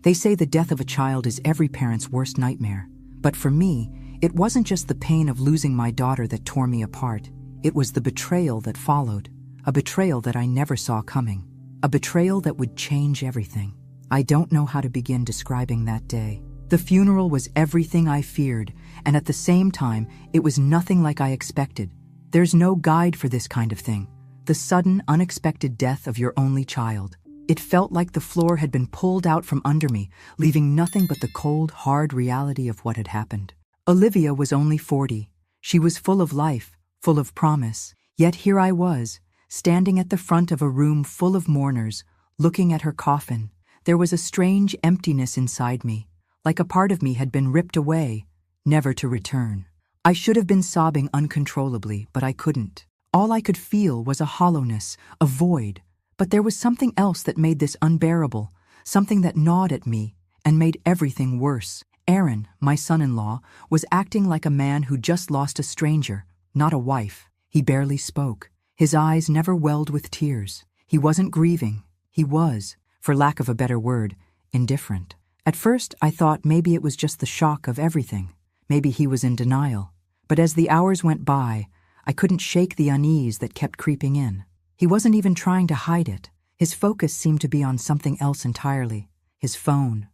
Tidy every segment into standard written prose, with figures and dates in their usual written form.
They say the death of a child is every parent's worst nightmare. But for me, it wasn't just the pain of losing my daughter that tore me apart. It was the betrayal that followed. A betrayal that I never saw coming. A betrayal that would change everything. I don't know how to begin describing that day. The funeral was everything I feared, and at the same time, it was nothing like I expected. There's no guide for this kind of thing. The sudden, unexpected death of your only child. It felt like the floor had been pulled out from under me, leaving nothing but the cold, hard reality of what had happened. Olivia was only 40. She was full of life, full of promise. Yet here I was, standing at the front of a room full of mourners, looking at her coffin. There was a strange emptiness inside me, like a part of me had been ripped away, never to return. I should have been sobbing uncontrollably, but I couldn't. All I could feel was a hollowness, a void. But there was something else that made this unbearable, something that gnawed at me and made everything worse. Aaron, my son-in-law, was acting like a man who just lost a stranger, not a wife. He barely spoke. His eyes never welled with tears. He wasn't grieving. He was, for lack of a better word, indifferent. At first, I thought maybe it was just the shock of everything. Maybe he was in denial. But as the hours went by, I couldn't shake the unease that kept creeping in. He wasn't even trying to hide it. His focus seemed to be on something else entirely. His phone,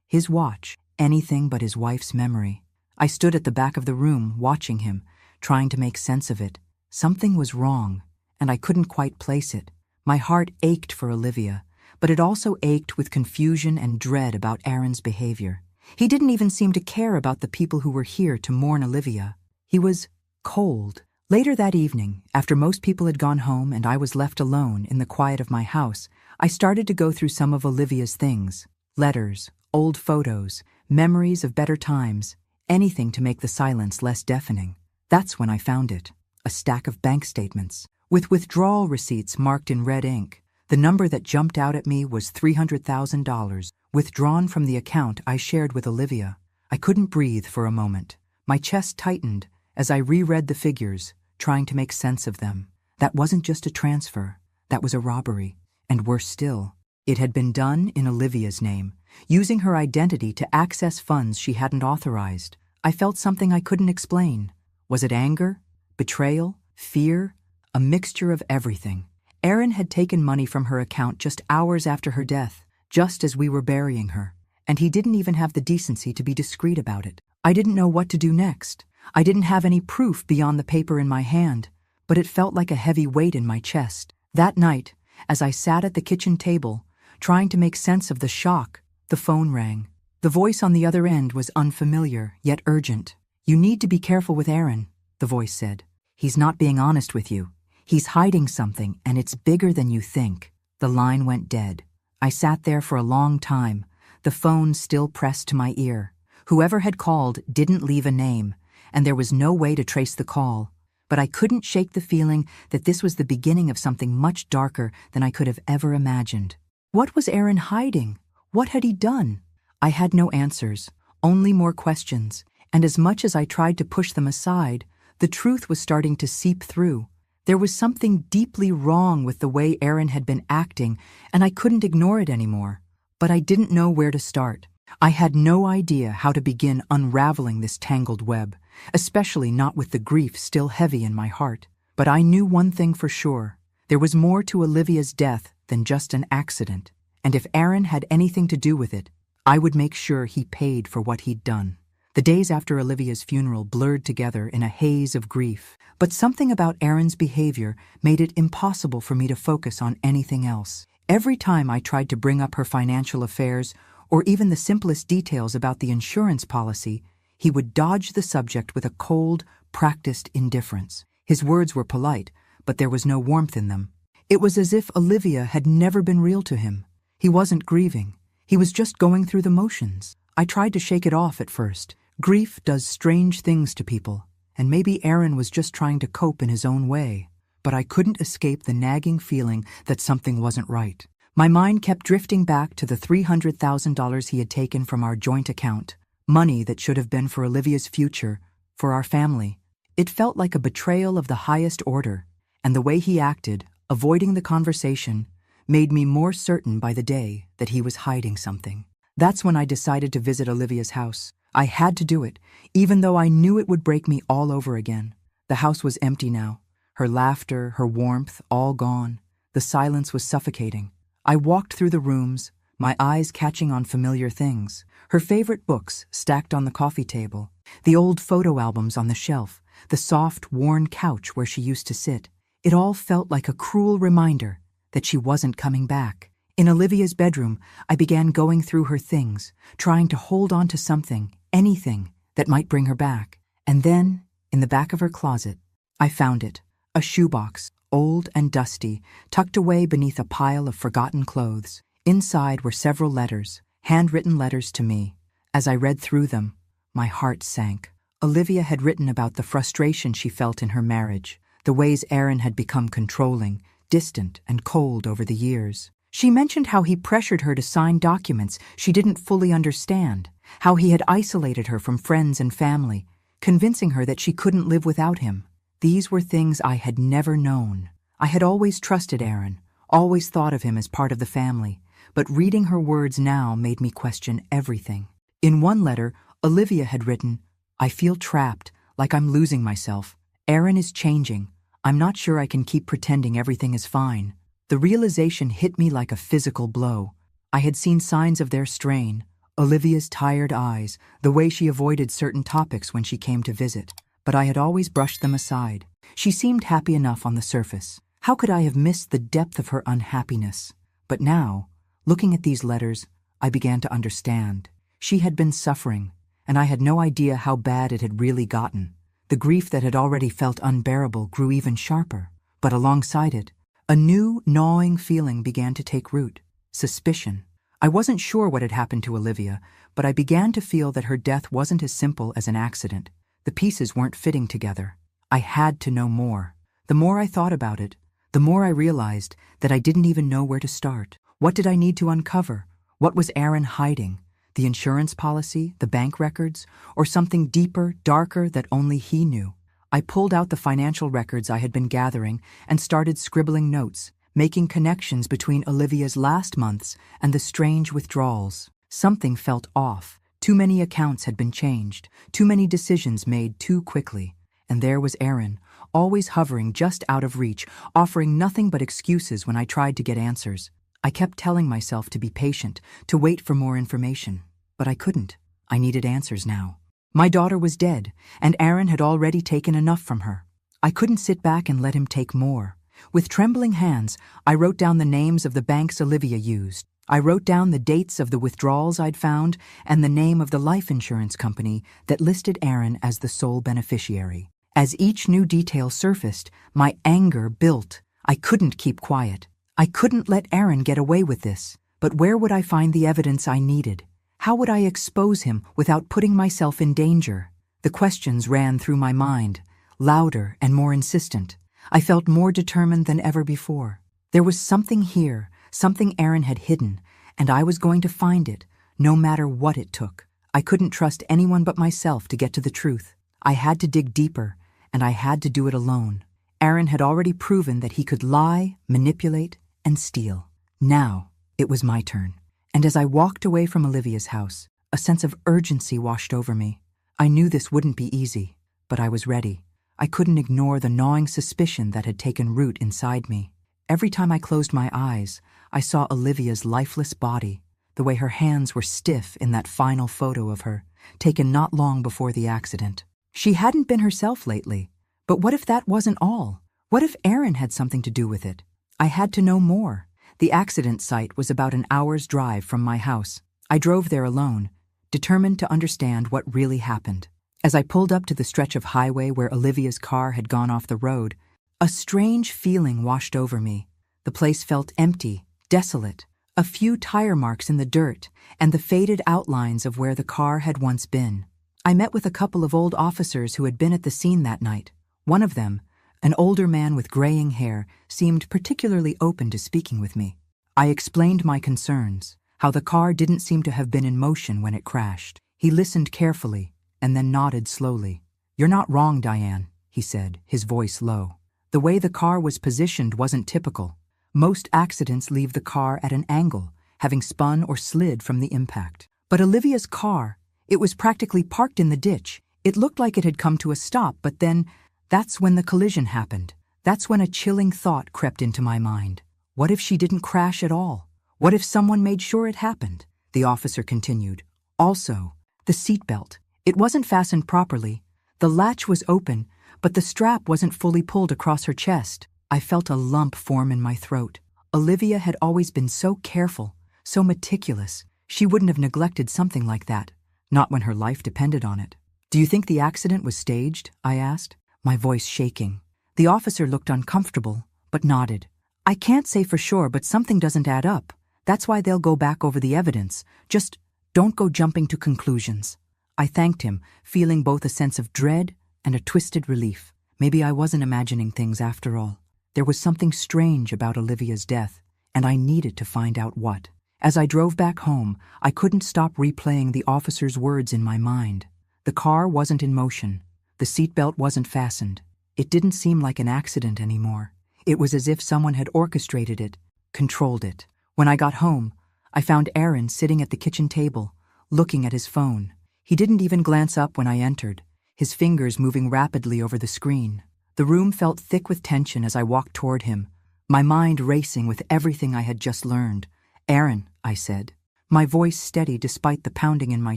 his watch, anything but his wife's memory. I stood at the back of the room, watching him, trying to make sense of it. Something was wrong, and I couldn't quite place it. My heart ached for Olivia, but it also ached with confusion and dread about Aaron's behavior. He didn't even seem to care about the people who were here to mourn Olivia. He was cold. Later that evening, after most people had gone home and I was left alone in the quiet of my house, I started to go through some of Olivia's things. Letters, old photos, memories of better times, anything to make the silence less deafening. That's when I found it. A stack of bank statements, with withdrawal receipts marked in red ink. The number that jumped out at me was $300,000, withdrawn from the account I shared with Olivia. I couldn't breathe for a moment. My chest tightened as I reread the figures, trying to make sense of them. That wasn't just a transfer, that was a robbery. And worse still, it had been done in Olivia's name, using her identity to access funds she hadn't authorized. I felt something I couldn't explain. Was it anger? Betrayal? Fear? A mixture of everything. Aaron had taken money from her account just hours after her death, just as we were burying her. And he didn't even have the decency to be discreet about it. I didn't know what to do next. I didn't have any proof beyond the paper in my hand, but it felt like a heavy weight in my chest. That night, as I sat at the kitchen table, trying to make sense of the shock, the phone rang. The voice on the other end was unfamiliar, yet urgent. "You need to be careful with Aaron," the voice said. "He's not being honest with you. He's hiding something, and it's bigger than you think." The line went dead. I sat there for a long time, the phone still pressed to my ear. Whoever had called didn't leave a name, and there was no way to trace the call. But I couldn't shake the feeling that this was the beginning of something much darker than I could have ever imagined. What was Aaron hiding? What had he done? I had no answers, only more questions, and as much as I tried to push them aside, the truth was starting to seep through. There was something deeply wrong with the way Aaron had been acting, and I couldn't ignore it anymore. But I didn't know where to start. I had no idea how to begin unraveling this tangled web, especially not with the grief still heavy in my heart. But I knew one thing for sure. There was more to Olivia's death than just an accident, and if Aaron had anything to do with it, I would make sure he paid for what he'd done. The days after Olivia's funeral blurred together in a haze of grief, but something about Aaron's behavior made it impossible for me to focus on anything else. Every time I tried to bring up her financial affairs, or even the simplest details about the insurance policy, he would dodge the subject with a cold, practiced indifference. His words were polite, but there was no warmth in them. It was as if Olivia had never been real to him. He wasn't grieving. He was just going through the motions. I tried to shake it off at first. Grief does strange things to people, and maybe Aaron was just trying to cope in his own way. But I couldn't escape the nagging feeling that something wasn't right. My mind kept drifting back to the $300,000 he had taken from our joint account, money that should have been for Olivia's future, for our family. It felt like a betrayal of the highest order, and the way he acted, avoiding the conversation, made me more certain by the day that he was hiding something. That's when I decided to visit Olivia's house. I had to do it, even though I knew it would break me all over again. The house was empty now. Her laughter, her warmth, all gone. The silence was suffocating. I walked through the rooms, my eyes catching on familiar things. Her favorite books stacked on the coffee table, the old photo albums on the shelf, the soft, worn couch where she used to sit. It all felt like a cruel reminder that she wasn't coming back. In Olivia's bedroom, I began going through her things, trying to hold on to something, anything, that might bring her back. And then, in the back of her closet, I found it. A shoebox, old and dusty, tucked away beneath a pile of forgotten clothes. Inside were several letters, handwritten letters to me. As I read through them, my heart sank. Olivia had written about the frustration she felt in her marriage, the ways Aaron had become controlling, distant, and cold over the years. She mentioned how he pressured her to sign documents she didn't fully understand, how he had isolated her from friends and family, convincing her that she couldn't live without him. These were things I had never known. I had always trusted Aaron, always thought of him as part of the family, but reading her words now made me question everything. In one letter, Olivia had written, "I feel trapped, like I'm losing myself. Aaron is changing. I'm not sure I can keep pretending everything is fine." The realization hit me like a physical blow. I had seen signs of their strain, Olivia's tired eyes, the way she avoided certain topics when she came to visit, but I had always brushed them aside. She seemed happy enough on the surface. How could I have missed the depth of her unhappiness? But now, looking at these letters, I began to understand. She had been suffering, and I had no idea how bad it had really gotten. The grief that had already felt unbearable grew even sharper, but alongside it, a new, gnawing feeling began to take root. Suspicion. I wasn't sure what had happened to Olivia, but I began to feel that her death wasn't as simple as an accident. The pieces weren't fitting together. I had to know more. The more I thought about it, the more I realized that I didn't even know where to start. What did I need to uncover? What was Aaron hiding? The insurance policy, the bank records, or something deeper, darker that only he knew? I pulled out the financial records I had been gathering and started scribbling notes, making connections between Olivia's last months and the strange withdrawals. Something felt off. Too many accounts had been changed, too many decisions made too quickly. And there was Aaron, always hovering just out of reach, offering nothing but excuses when I tried to get answers. I kept telling myself to be patient, to wait for more information. But I couldn't. I needed answers now. My daughter was dead, and Aaron had already taken enough from her. I couldn't sit back and let him take more. With trembling hands, I wrote down the names of the banks Olivia used. I wrote down the dates of the withdrawals I'd found and the name of the life insurance company that listed Aaron as the sole beneficiary. As each new detail surfaced, my anger built. I couldn't keep quiet. I couldn't let Aaron get away with this. But where would I find the evidence I needed? How would I expose him without putting myself in danger? The questions ran through my mind, louder and more insistent. I felt more determined than ever before. There was something here, something Aaron had hidden, and I was going to find it, no matter what it took. I couldn't trust anyone but myself to get to the truth. I had to dig deeper, and I had to do it alone. Aaron had already proven that he could lie, manipulate, and steal. Now, it was my turn. And as I walked away from Olivia's house, a sense of urgency washed over me. I knew this wouldn't be easy, but I was ready. I couldn't ignore the gnawing suspicion that had taken root inside me. Every time I closed my eyes, I saw Olivia's lifeless body, the way her hands were stiff in that final photo of her, taken not long before the accident. She hadn't been herself lately, but what if that wasn't all? What if Aaron had something to do with it? I had to know more. The accident site was about an hour's drive from my house. I drove there alone, determined to understand what really happened. As I pulled up to the stretch of highway where Olivia's car had gone off the road, a strange feeling washed over me. The place felt empty, desolate, a few tire marks in the dirt, and the faded outlines of where the car had once been. I met with a couple of old officers who had been at the scene that night. One of them, an older man with graying hair, seemed particularly open to speaking with me. I explained my concerns, how the car didn't seem to have been in motion when it crashed. He listened carefully, and then nodded slowly. "You're not wrong, Diane," he said, his voice low. "The way the car was positioned wasn't typical. Most accidents leave the car at an angle, having spun or slid from the impact. But Olivia's car, it was practically parked in the ditch. It looked like it had come to a stop, but then, that's when the collision happened. That's when a chilling thought crept into my mind. What if she didn't crash at all? What if someone made sure it happened? The officer continued. Also, the seatbelt. It wasn't fastened properly. The latch was open, but the strap wasn't fully pulled across her chest. I felt a lump form in my throat. Olivia had always been so careful, so meticulous. She wouldn't have neglected something like that, not when her life depended on it. "Do you think the accident was staged?" I asked, my voice shaking. The officer looked uncomfortable, but nodded. "I can't say for sure, but something doesn't add up. That's why they'll go back over the evidence. Just don't go jumping to conclusions." I thanked him, feeling both a sense of dread and a twisted relief. Maybe I wasn't imagining things after all. There was something strange about Olivia's death, and I needed to find out what. As I drove back home, I couldn't stop replaying the officer's words in my mind. The car wasn't in motion. The seatbelt wasn't fastened. It didn't seem like an accident anymore. It was as if someone had orchestrated it, controlled it. When I got home, I found Aaron sitting at the kitchen table, looking at his phone. He didn't even glance up when I entered, his fingers moving rapidly over the screen. The room felt thick with tension as I walked toward him, my mind racing with everything I had just learned. "Aaron," I said, my voice steady despite the pounding in my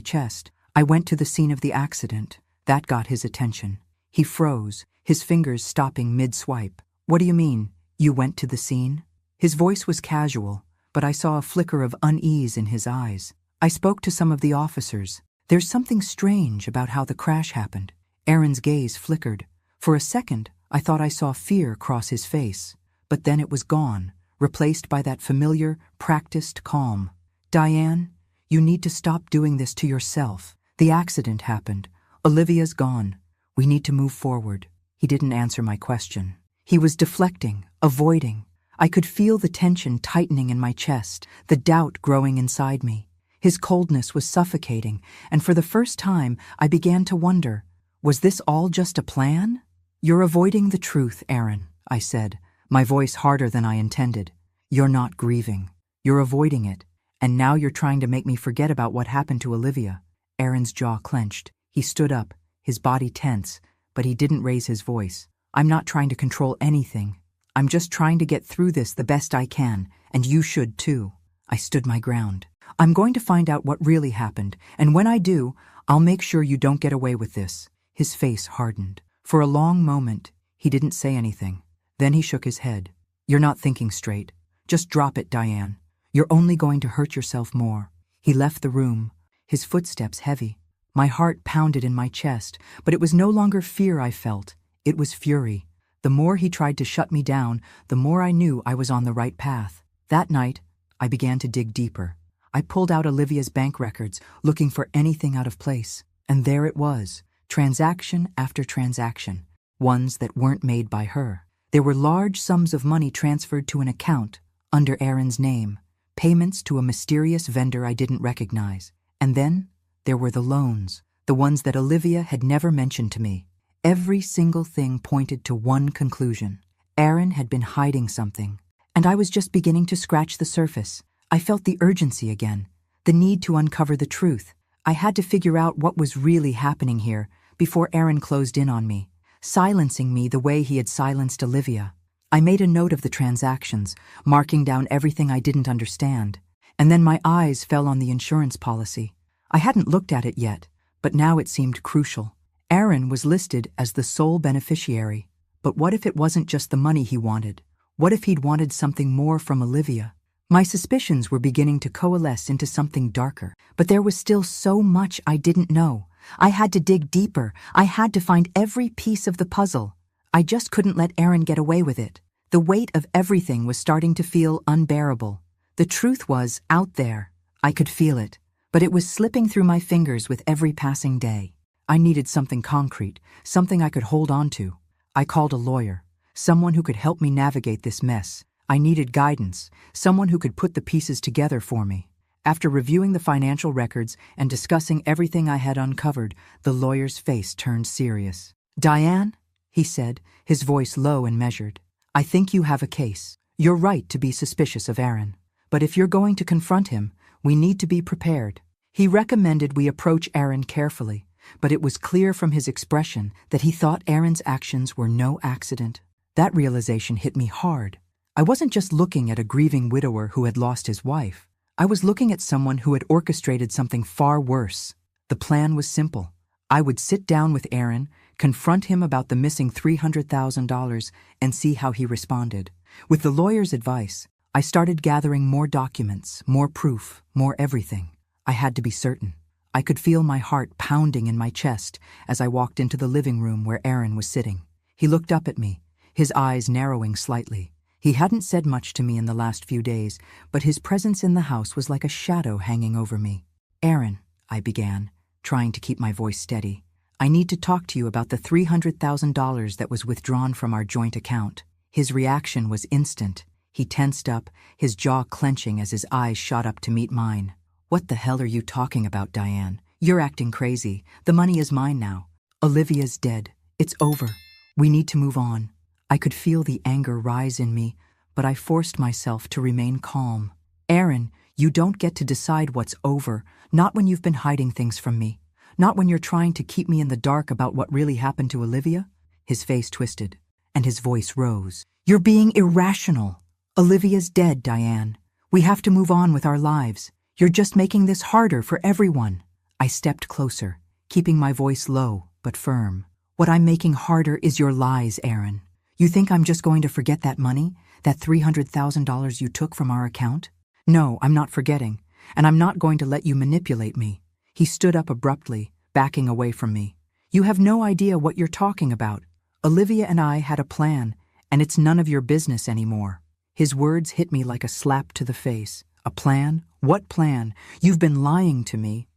chest. "I went to the scene of the accident." That got his attention. He froze, his fingers stopping mid-swipe. "What do you mean, you went to the scene?" His voice was casual, but I saw a flicker of unease in his eyes. "I spoke to some of the officers. There's something strange about how the crash happened." Aaron's gaze flickered. For a second, I thought I saw fear cross his face, but then it was gone, replaced by that familiar, practiced calm. "Diane, you need to stop doing this to yourself. The accident happened. Olivia's gone. We need to move forward." He didn't answer my question. He was deflecting, avoiding. I could feel the tension tightening in my chest, the doubt growing inside me. His coldness was suffocating, and for the first time I began to wonder, was this all just a plan? "You're avoiding the truth, Aaron," I said, my voice harder than I intended. "You're not grieving. You're avoiding it, and now you're trying to make me forget about what happened to Olivia." Aaron's jaw clenched. He stood up, his body tense, but he didn't raise his voice. "I'm not trying to control anything. I'm just trying to get through this the best I can, and you should too." I stood my ground. "I'm going to find out what really happened, and when I do, I'll make sure you don't get away with this." His face hardened. For a long moment, he didn't say anything. Then he shook his head. "You're not thinking straight. Just drop it, Diane. You're only going to hurt yourself more." He left the room, his footsteps heavy. My heart pounded in my chest, but it was no longer fear I felt. It was fury. The more he tried to shut me down, the more I knew I was on the right path. That night, I began to dig deeper. I pulled out Olivia's bank records, looking for anything out of place. And there it was, transaction after transaction, ones that weren't made by her. There were large sums of money transferred to an account under Aaron's name, payments to a mysterious vendor I didn't recognize. And then there were the loans, the ones that Olivia had never mentioned to me. Every single thing pointed to one conclusion. Aaron had been hiding something, and I was just beginning to scratch the surface. I felt the urgency again, the need to uncover the truth. I had to figure out what was really happening here before Aaron closed in on me, silencing me the way he had silenced Olivia. I made a note of the transactions, marking down everything I didn't understand, and then my eyes fell on the insurance policy. I hadn't looked at it yet, but now it seemed crucial. Aaron was listed as the sole beneficiary, but what if it wasn't just the money he wanted? What if he'd wanted something more from Olivia? My suspicions were beginning to coalesce into something darker, but there was still so much I didn't know. I had to dig deeper. I had to find every piece of the puzzle. I just couldn't let Aaron get away with it. The weight of everything was starting to feel unbearable. The truth was out there. I could feel it, but it was slipping through my fingers with every passing day. I needed something concrete, something I could hold on to. I called a lawyer, someone who could help me navigate this mess. I needed guidance, someone who could put the pieces together for me. After reviewing the financial records and discussing everything I had uncovered, the lawyer's face turned serious. "Diane," he said, his voice low and measured, "I think you have a case. You're right to be suspicious of Aaron. But if you're going to confront him, we need to be prepared." He recommended we approach Aaron carefully, but it was clear from his expression that he thought Aaron's actions were no accident. That realization hit me hard. I wasn't just looking at a grieving widower who had lost his wife. I was looking at someone who had orchestrated something far worse. The plan was simple. I would sit down with Aaron, confront him about the missing $300,000, and see how he responded. With the lawyer's advice, I started gathering more documents, more proof, more everything. I had to be certain. I could feel my heart pounding in my chest as I walked into the living room where Aaron was sitting. He looked up at me, his eyes narrowing slightly. He hadn't said much to me in the last few days, but his presence in the house was like a shadow hanging over me. "Aaron," I began, trying to keep my voice steady, "I need to talk to you about the $300,000 that was withdrawn from our joint account." His reaction was instant. He tensed up, his jaw clenching as his eyes shot up to meet mine. "What the hell are you talking about, Diane? You're acting crazy. The money is mine now. Olivia's dead. It's over. We need to move on." I could feel the anger rise in me, but I forced myself to remain calm. "Aaron, you don't get to decide what's over, not when you've been hiding things from me. Not when you're trying to keep me in the dark about what really happened to Olivia." His face twisted, and his voice rose. "You're being irrational. Olivia's dead, Diane. We have to move on with our lives. You're just making this harder for everyone." I stepped closer, keeping my voice low but firm. "What I'm making harder is your lies, Aaron. You think I'm just going to forget that money, that $300,000 you took from our account? No, I'm not forgetting, and I'm not going to let you manipulate me." He stood up abruptly, backing away from me. "You have no idea what you're talking about. Olivia and I had a plan, and it's none of your business anymore." His words hit me like a slap to the face. "A plan? What plan? You've been lying to me.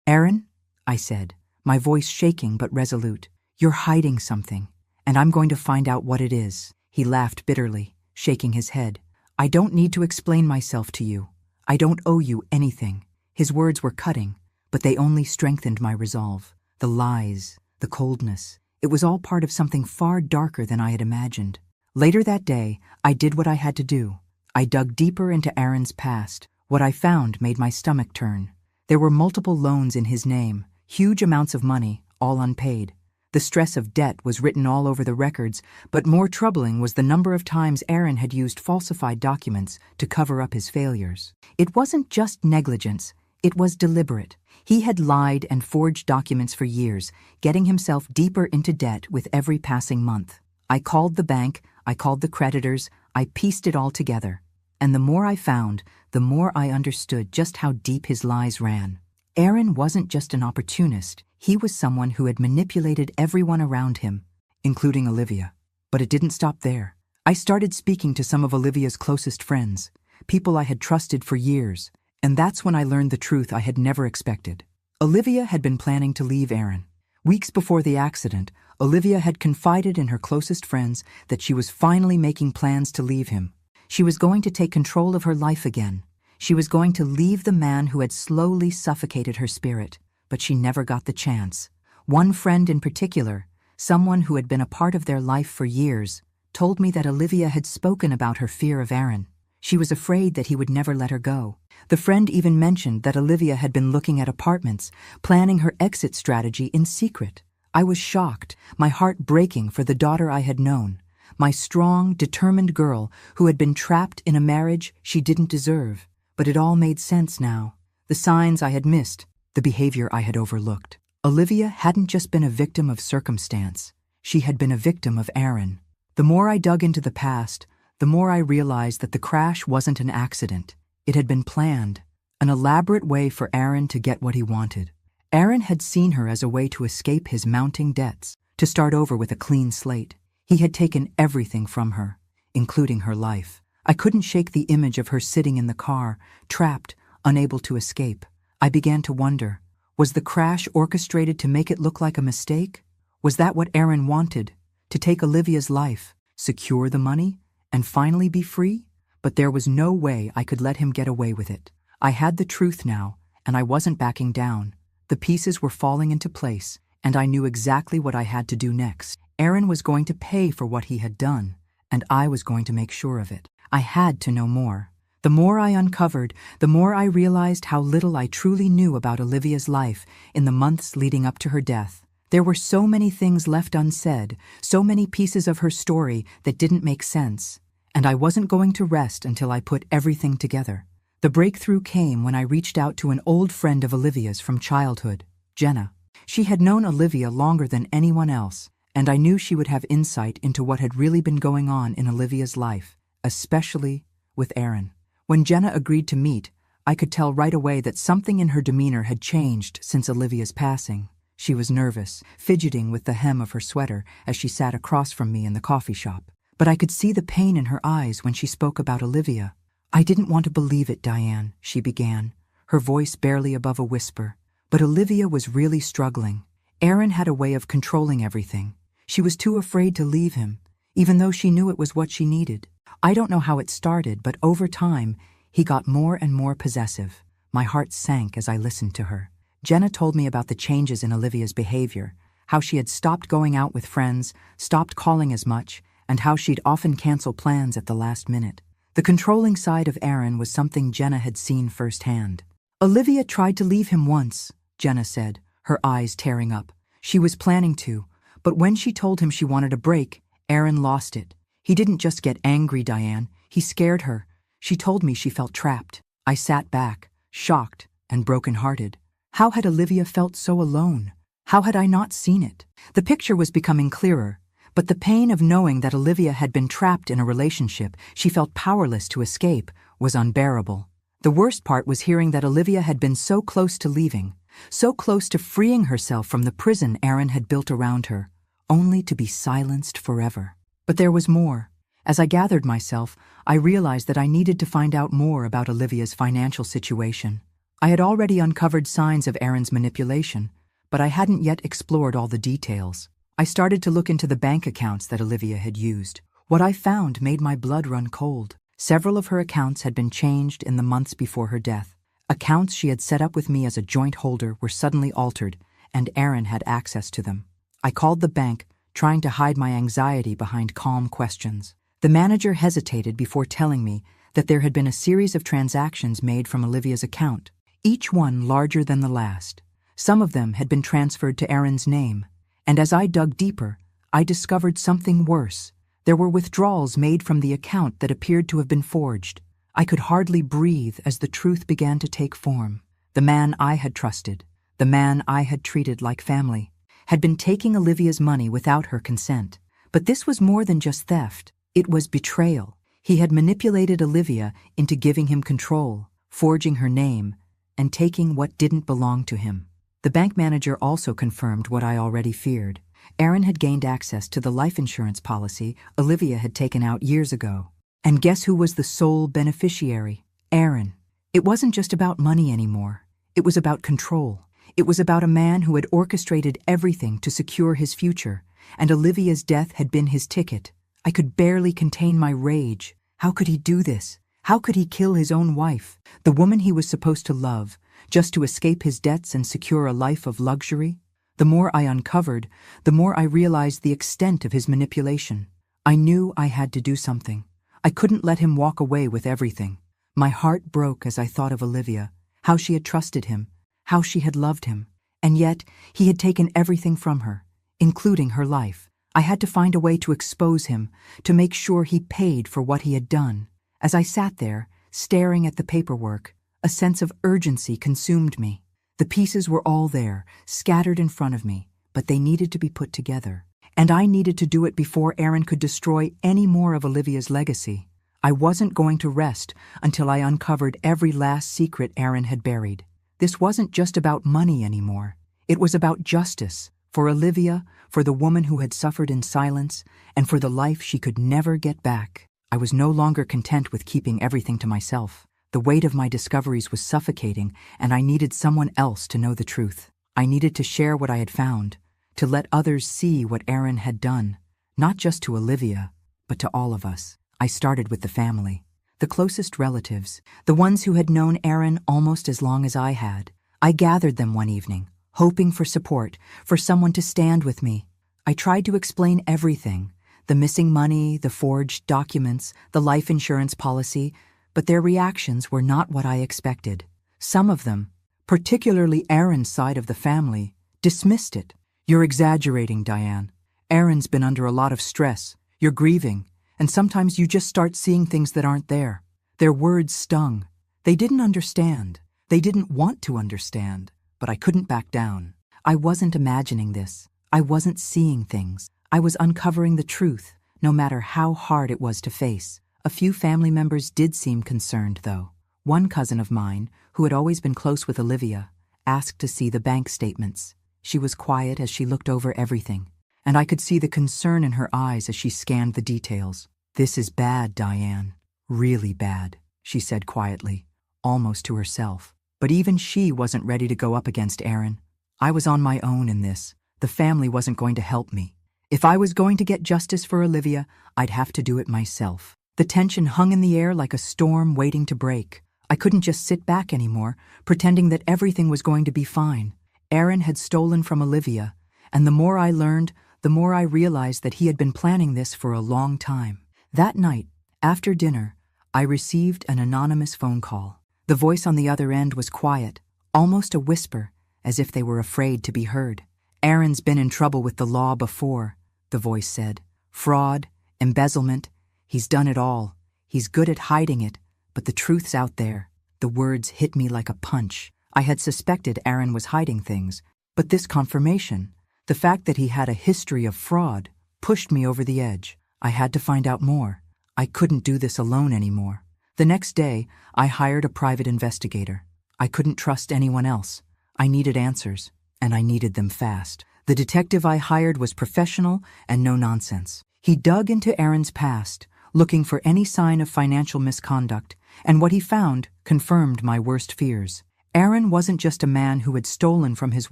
Aaron?" I said, my voice shaking but resolute. "You're hiding something, and I'm going to find out what it is." He laughed bitterly, shaking his head. "I don't need to explain myself to you. I don't owe you anything." His words were cutting, but they only strengthened my resolve. The lies, the coldness, it was all part of something far darker than I had imagined. Later that day, I did what I had to do. I dug deeper into Aaron's past. What I found made my stomach turn. There were multiple loans in his name, huge amounts of money, all unpaid. The stress of debt was written all over the records, but more troubling was the number of times Aaron had used falsified documents to cover up his failures. It wasn't just negligence, it was deliberate. He had lied and forged documents for years, getting himself deeper into debt with every passing month. I called the bank, I called the creditors, I pieced it all together. And the more I found, the more I understood just how deep his lies ran. Aaron wasn't just an opportunist. He was someone who had manipulated everyone around him, including Olivia. But it didn't stop there. I started speaking to some of Olivia's closest friends, people I had trusted for years, and that's when I learned the truth I had never expected. Olivia had been planning to leave Aaron. Weeks before the accident, Olivia had confided in her closest friends that she was finally making plans to leave him. She was going to take control of her life again. She was going to leave the man who had slowly suffocated her spirit, but she never got the chance. One friend in particular, someone who had been a part of their life for years, told me that Olivia had spoken about her fear of Aaron. She was afraid that he would never let her go. The friend even mentioned that Olivia had been looking at apartments, planning her exit strategy in secret. I was shocked, my heart breaking for the daughter I had known, my strong, determined girl who had been trapped in a marriage she didn't deserve. But it all made sense now. The signs I had missed, the behavior I had overlooked. Olivia hadn't just been a victim of circumstance. She had been a victim of Aaron. The more I dug into the past, the more I realized that the crash wasn't an accident. It had been planned, an elaborate way for Aaron to get what he wanted. Aaron had seen her as a way to escape his mounting debts, to start over with a clean slate. He had taken everything from her, including her life. I couldn't shake the image of her sitting in the car, trapped, unable to escape. I began to wonder, was the crash orchestrated to make it look like a mistake? Was that what Aaron wanted? To take Olivia's life, secure the money, and finally be free? But there was no way I could let him get away with it. I had the truth now, and I wasn't backing down. The pieces were falling into place, and I knew exactly what I had to do next. Aaron was going to pay for what he had done, and I was going to make sure of it. I had to know more. The more I uncovered, the more I realized how little I truly knew about Olivia's life in the months leading up to her death. There were so many things left unsaid, so many pieces of her story that didn't make sense, and I wasn't going to rest until I put everything together. The breakthrough came when I reached out to an old friend of Olivia's from childhood, Jenna. She had known Olivia longer than anyone else, and I knew she would have insight into what had really been going on in Olivia's life, especially with Aaron. When Jenna agreed to meet, I could tell right away that something in her demeanor had changed since Olivia's passing. She was nervous, fidgeting with the hem of her sweater as she sat across from me in the coffee shop. But I could see the pain in her eyes when she spoke about Olivia. "I didn't want to believe it, Diane," she began, her voice barely above a whisper. But Olivia was really struggling. Aaron had a way of controlling everything. She was too afraid to leave him, even though she knew it was what she needed. I don't know how it started, but over time, he got more and more possessive. My heart sank as I listened to her. Jenna told me about the changes in Olivia's behavior, how she had stopped going out with friends, stopped calling as much, and how she'd often cancel plans at the last minute. The controlling side of Aaron was something Jenna had seen firsthand. "Olivia tried to leave him once," Jenna said, her eyes tearing up. "She was planning to, but when she told him she wanted a break, Aaron lost it. He didn't just get angry, Diane. He scared her. She told me she felt trapped." I sat back, shocked and broken-hearted. How had Olivia felt so alone? How had I not seen it? The picture was becoming clearer, but the pain of knowing that Olivia had been trapped in a relationship she felt powerless to escape was unbearable. The worst part was hearing that Olivia had been so close to leaving, so close to freeing herself from the prison Aaron had built around her, only to be silenced forever. But there was more. As I gathered myself, I realized that I needed to find out more about Olivia's financial situation. I had already uncovered signs of Aaron's manipulation, but I hadn't yet explored all the details. I started to look into the bank accounts that Olivia had used. What I found made my blood run cold. Several of her accounts had been changed in the months before her death. Accounts she had set up with me as a joint holder were suddenly altered, and Aaron had access to them. I called the bank, trying to hide my anxiety behind calm questions. The manager hesitated before telling me that there had been a series of transactions made from Olivia's account, each one larger than the last. Some of them had been transferred to Aaron's name, and as I dug deeper, I discovered something worse. There were withdrawals made from the account that appeared to have been forged. I could hardly breathe as the truth began to take form. The man I had trusted, the man I had treated like family, had been taking Olivia's money without her consent. But this was more than just theft. It was betrayal. He had manipulated Olivia into giving him control, forging her name, and taking what didn't belong to him. The bank manager also confirmed what I already feared. Aaron had gained access to the life insurance policy Olivia had taken out years ago. And guess who was the sole beneficiary? Aaron. It wasn't just about money anymore. It was about control. It was about a man who had orchestrated everything to secure his future, and Olivia's death had been his ticket. I could barely contain my rage. How could he do this? How could he kill his own wife, the woman he was supposed to love, just to escape his debts and secure a life of luxury? The more I uncovered, the more I realized the extent of his manipulation. I knew I had to do something. I couldn't let him walk away with everything. My heart broke as I thought of Olivia, how she had trusted him, how she had loved him, and yet he had taken everything from her, including her life. I had to find a way to expose him, to make sure he paid for what he had done. As I sat there, staring at the paperwork, a sense of urgency consumed me. The pieces were all there, scattered in front of me, but they needed to be put together. And I needed to do it before Aaron could destroy any more of Olivia's legacy. I wasn't going to rest until I uncovered every last secret Aaron had buried. This wasn't just about money anymore. It was about justice, for Olivia, for the woman who had suffered in silence, and for the life she could never get back. I was no longer content with keeping everything to myself. The weight of my discoveries was suffocating, and I needed someone else to know the truth. I needed to share what I had found, to let others see what Aaron had done, not just to Olivia, but to all of us. I started with the family, the closest relatives, the ones who had known Aaron almost as long as I had. I gathered them one evening, hoping for support, for someone to stand with me. I tried to explain everything, the missing money, the forged documents, the life insurance policy, but their reactions were not what I expected. Some of them, particularly Aaron's side of the family, dismissed it. "You're exaggerating, Diane. Aaron's been under a lot of stress. You're grieving, and sometimes you just start seeing things that aren't there." Their words stung. They didn't understand. They didn't want to understand, but I couldn't back down. I wasn't imagining this. I wasn't seeing things. I was uncovering the truth, no matter how hard it was to face. A few family members did seem concerned, though. One cousin of mine, who had always been close with Olivia, asked to see the bank statements. She was quiet as she looked over everything, and I could see the concern in her eyes as she scanned the details. "This is bad, Diane. Really bad," she said quietly, almost to herself. But even she wasn't ready to go up against Aaron. I was on my own in this. The family wasn't going to help me. If I was going to get justice for Olivia, I'd have to do it myself. The tension hung in the air like a storm waiting to break. I couldn't just sit back anymore, pretending that everything was going to be fine. Aaron had stolen from Olivia, and the more I learned, the more I realized that he had been planning this for a long time. That night, after dinner, I received an anonymous phone call. The voice on the other end was quiet, almost a whisper, as if they were afraid to be heard. "Aaron's been in trouble with the law before," the voice said. "Fraud, embezzlement, he's done it all. He's good at hiding it, but the truth's out there." The words hit me like a punch. I had suspected Aaron was hiding things, but this confirmation, the fact that he had a history of fraud, pushed me over the edge. I had to find out more. I couldn't do this alone anymore. The next day, I hired a private investigator. I couldn't trust anyone else. I needed answers, and I needed them fast. The detective I hired was professional and no nonsense. He dug into Aaron's past, looking for any sign of financial misconduct, and what he found confirmed my worst fears. Aaron wasn't just a man who had stolen from his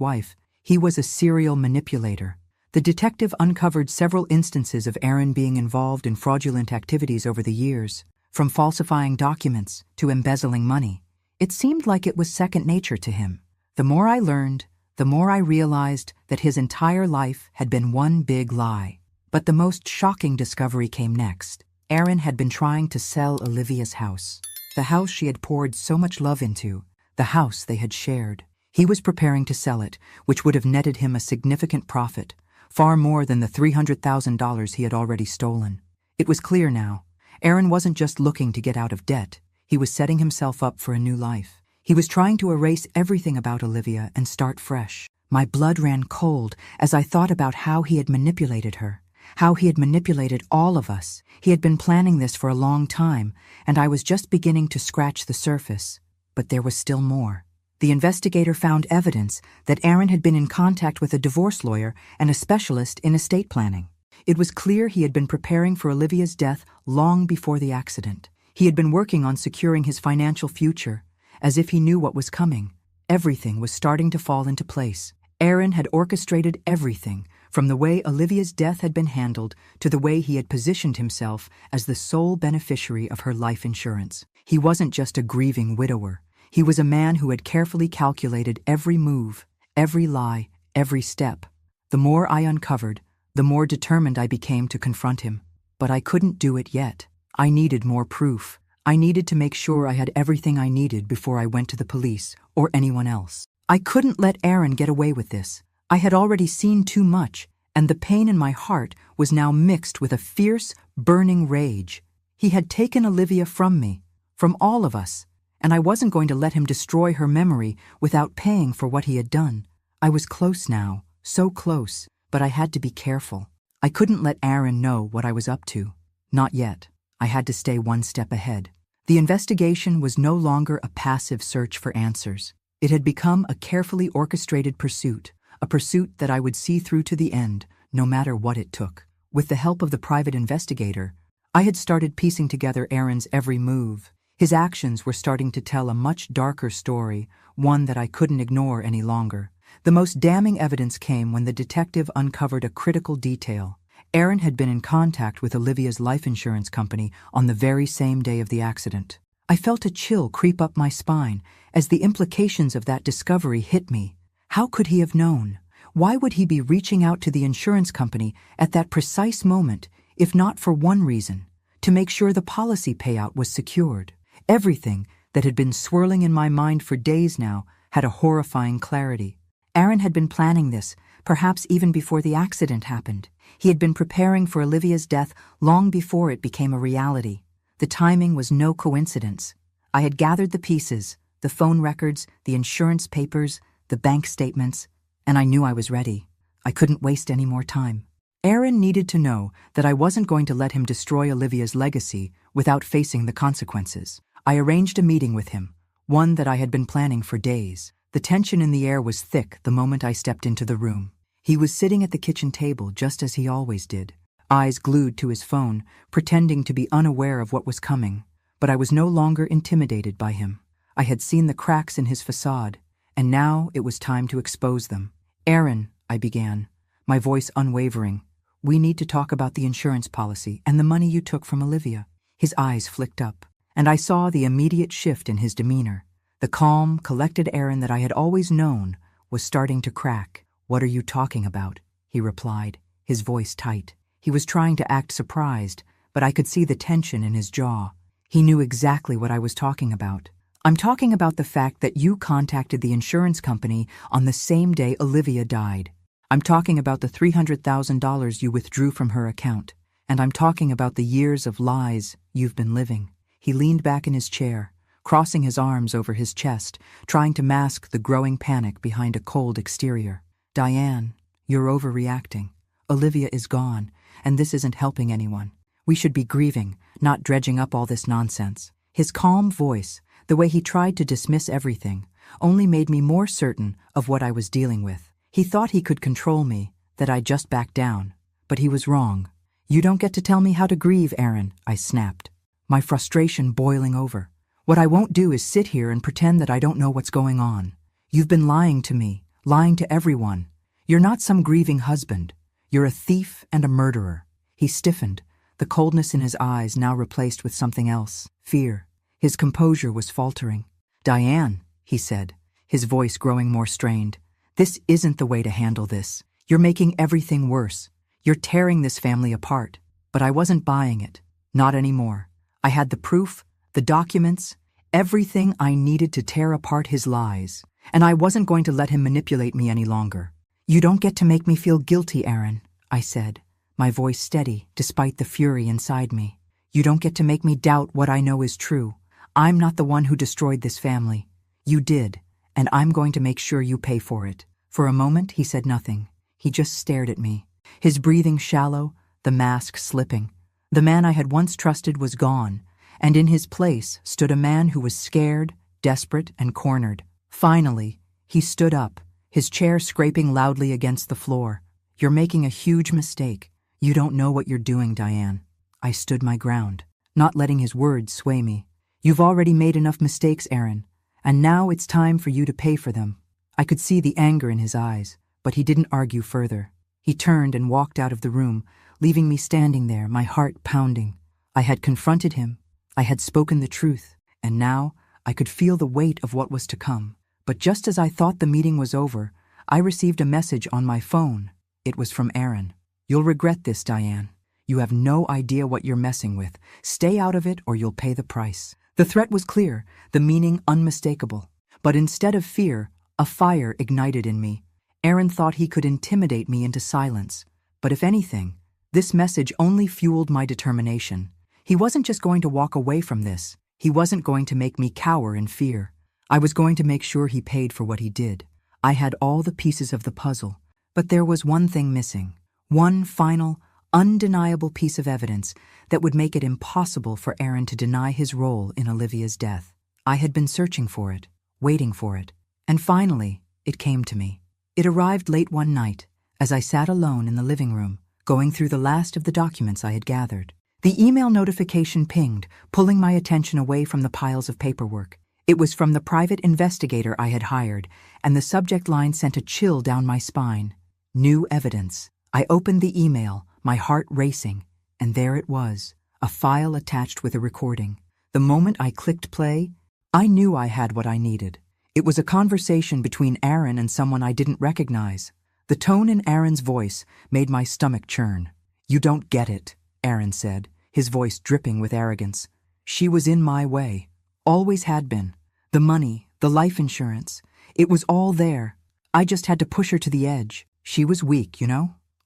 wife. He was a serial manipulator. The detective uncovered several instances of Aaron being involved in fraudulent activities over the years, from falsifying documents to embezzling money. It seemed like it was second nature to him. The more I learned, the more I realized that his entire life had been one big lie. But the most shocking discovery came next. Aaron had been trying to sell Olivia's house, the house she had poured so much love into, the house they had shared. He was preparing to sell it, which would have netted him a significant profit, far more than the $300,000 he had already stolen. It was clear now. Aaron wasn't just looking to get out of debt. He was setting himself up for a new life. He was trying to erase everything about Olivia and start fresh. My blood ran cold as I thought about how he had manipulated her, how he had manipulated all of us. He had been planning this for a long time, and I was just beginning to scratch the surface. But there was still more. The investigator found evidence that Aaron had been in contact with a divorce lawyer and a specialist in estate planning. It was clear he had been preparing for Olivia's death long before the accident. He had been working on securing his financial future, as if he knew what was coming. Everything was starting to fall into place. Aaron had orchestrated everything, from the way Olivia's death had been handled to the way he had positioned himself as the sole beneficiary of her life insurance. He wasn't just a grieving widower. He was a man who had carefully calculated every move, every lie, every step. The more I uncovered, the more determined I became to confront him. But I couldn't do it yet. I needed more proof. I needed to make sure I had everything I needed before I went to the police or anyone else. I couldn't let Aaron get away with this. I had already seen too much, and the pain in my heart was now mixed with a fierce, burning rage. He had taken Olivia from me, from all of us, and I wasn't going to let him destroy her memory without paying for what he had done. I was close now, so close, but I had to be careful. I couldn't let Aaron know what I was up to. Not yet. I had to stay one step ahead. The investigation was no longer a passive search for answers. It had become a carefully orchestrated pursuit, a pursuit that I would see through to the end, no matter what it took. With the help of the private investigator, I had started piecing together Aaron's every move. His actions were starting to tell a much darker story, one that I couldn't ignore any longer. The most damning evidence came when the detective uncovered a critical detail. Aaron had been in contact with Olivia's life insurance company on the very same day of the accident. I felt a chill creep up my spine as the implications of that discovery hit me. How could he have known? Why would he be reaching out to the insurance company at that precise moment, if not for one reason, to make sure the policy payout was secured? Everything that had been swirling in my mind for days now had a horrifying clarity. Aaron had been planning this, perhaps even before the accident happened. He had been preparing for Olivia's death long before it became a reality. The timing was no coincidence. I had gathered the pieces, the phone records, the insurance papers, the bank statements, and I knew I was ready. I couldn't waste any more time. Aaron needed to know that I wasn't going to let him destroy Olivia's legacy without facing the consequences. I arranged a meeting with him, one that I had been planning for days. The tension in the air was thick the moment I stepped into the room. He was sitting at the kitchen table just as he always did, eyes glued to his phone, pretending to be unaware of what was coming. But I was no longer intimidated by him. I had seen the cracks in his facade, and now it was time to expose them. "Aaron," I began, my voice unwavering, "we need to talk about the insurance policy and the money you took from Olivia." His eyes flicked up, and I saw the immediate shift in his demeanor. The calm, collected Aaron that I had always known was starting to crack. "What are you talking about?" he replied, his voice tight. He was trying to act surprised, but I could see the tension in his jaw. He knew exactly what I was talking about. "I'm talking about the fact that you contacted the insurance company on the same day Olivia died. I'm talking about the $300,000 you withdrew from her account. And I'm talking about the years of lies you've been living." He leaned back in his chair, crossing his arms over his chest, trying to mask the growing panic behind a cold exterior. "Diane, you're overreacting. Olivia is gone, and this isn't helping anyone. We should be grieving, not dredging up all this nonsense." His calm voice, the way he tried to dismiss everything, only made me more certain of what I was dealing with. He thought he could control me, that I'd just back down. But he was wrong. "You don't get to tell me how to grieve, Aaron," I snapped, my frustration boiling over. "What I won't do is sit here and pretend that I don't know what's going on. You've been lying to me, lying to everyone. You're not some grieving husband. You're a thief and a murderer." He stiffened, the coldness in his eyes now replaced with something else, fear. His composure was faltering. "Diane," he said, his voice growing more strained, "this isn't the way to handle this. You're making everything worse. You're tearing this family apart." But I wasn't buying it. Not anymore. I had the proof, the documents, everything I needed to tear apart his lies, and I wasn't going to let him manipulate me any longer. "You don't get to make me feel guilty, Aaron," I said, my voice steady despite the fury inside me. "You don't get to make me doubt what I know is true. I'm not the one who destroyed this family. You did, and I'm going to make sure you pay for it." For a moment, he said nothing. He just stared at me, his breathing shallow, the mask slipping. The man I had once trusted was gone, and in his place stood a man who was scared, desperate, and cornered. Finally, he stood up, his chair scraping loudly against the floor. "You're making a huge mistake. You don't know what you're doing, Diane." I stood my ground, not letting his words sway me. "You've already made enough mistakes, Aaron, and now it's time for you to pay for them." I could see the anger in his eyes, but he didn't argue further. He turned and walked out of the room, leaving me standing there, my heart pounding. I had confronted him, I had spoken the truth, and now I could feel the weight of what was to come. But just as I thought the meeting was over, I received a message on my phone. It was from Aaron. "You'll regret this, Diane. You have no idea what you're messing with. Stay out of it or you'll pay the price." The threat was clear, the meaning unmistakable. But instead of fear, a fire ignited in me. Aaron thought he could intimidate me into silence. But if anything, this message only fueled my determination. He wasn't just going to walk away from this. He wasn't going to make me cower in fear. I was going to make sure he paid for what he did. I had all the pieces of the puzzle. But there was one thing missing. One final, undeniable piece of evidence that would make it impossible for Aaron to deny his role in Olivia's death. I had been searching for it, waiting for it, and finally, it came to me. It arrived late one night, as I sat alone in the living room, going through the last of the documents I had gathered. The email notification pinged, pulling my attention away from the piles of paperwork. It was from the private investigator I had hired, and the subject line sent a chill down my spine. New evidence. I opened the email, my heart racing, and there it was, a file attached with a recording. The moment I clicked play, I knew I had what I needed. It was a conversation between Aaron and someone I didn't recognize. The tone in Aaron's voice made my stomach churn. "You don't get it," Aaron said, his voice dripping with arrogance. "She was in my way. always had been. The money, the life insurance, it was all there. I just had to push her to the edge. She was weak,